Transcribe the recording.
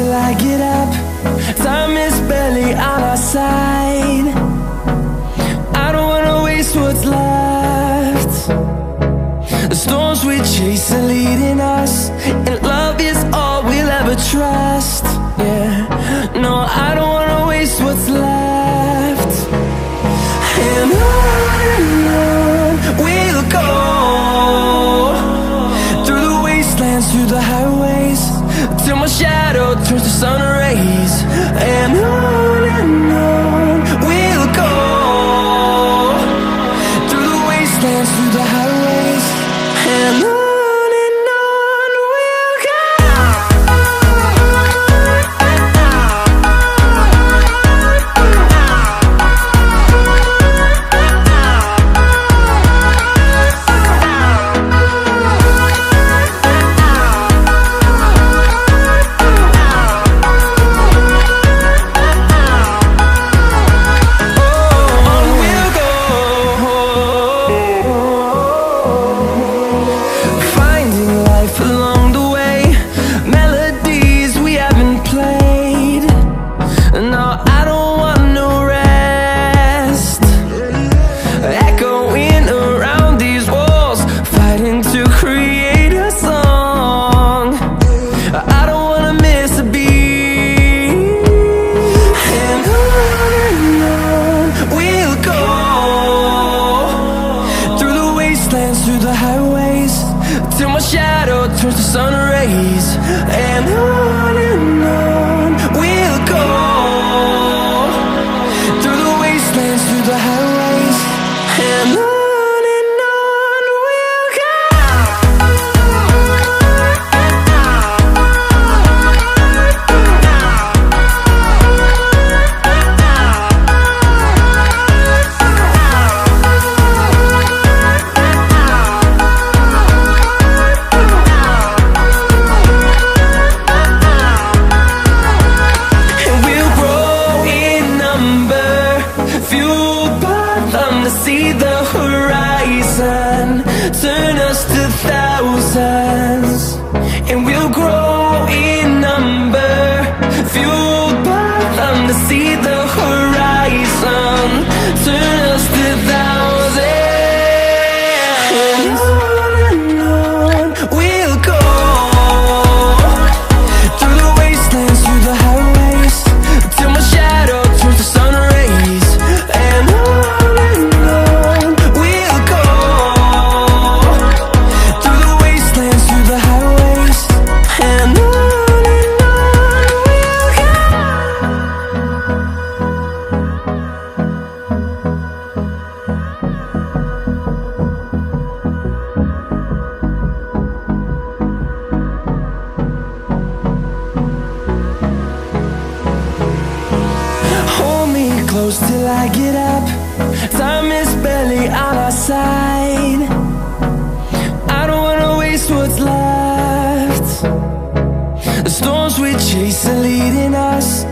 till I get up. Time is barely on our side. I don't wanna waste what's left. The storms we chase are leading us, and love is all we'll ever trust. Yeah, no, I don't wanna waste what's left. And on we'll go, through the wastelands, through the highways, till my shadow turns to sun rays. And on we'll go, through the wastelands, through the highways, and on we'll go. Through the highways, till my shadow turns to sun rays. And on we'll go, through the wastelands, through the highways, and on we'll go. To see the horizon turn us to thousands, and we'll grow in number, fueled by them. To see the horizon turn us to thousands, and on we'll go, through the wastelands, through the highways, till my shadow turns to sun rays. And close till I get up. Time is barely on our side. I don't wanna waste what's left. The storms we chase are leading us,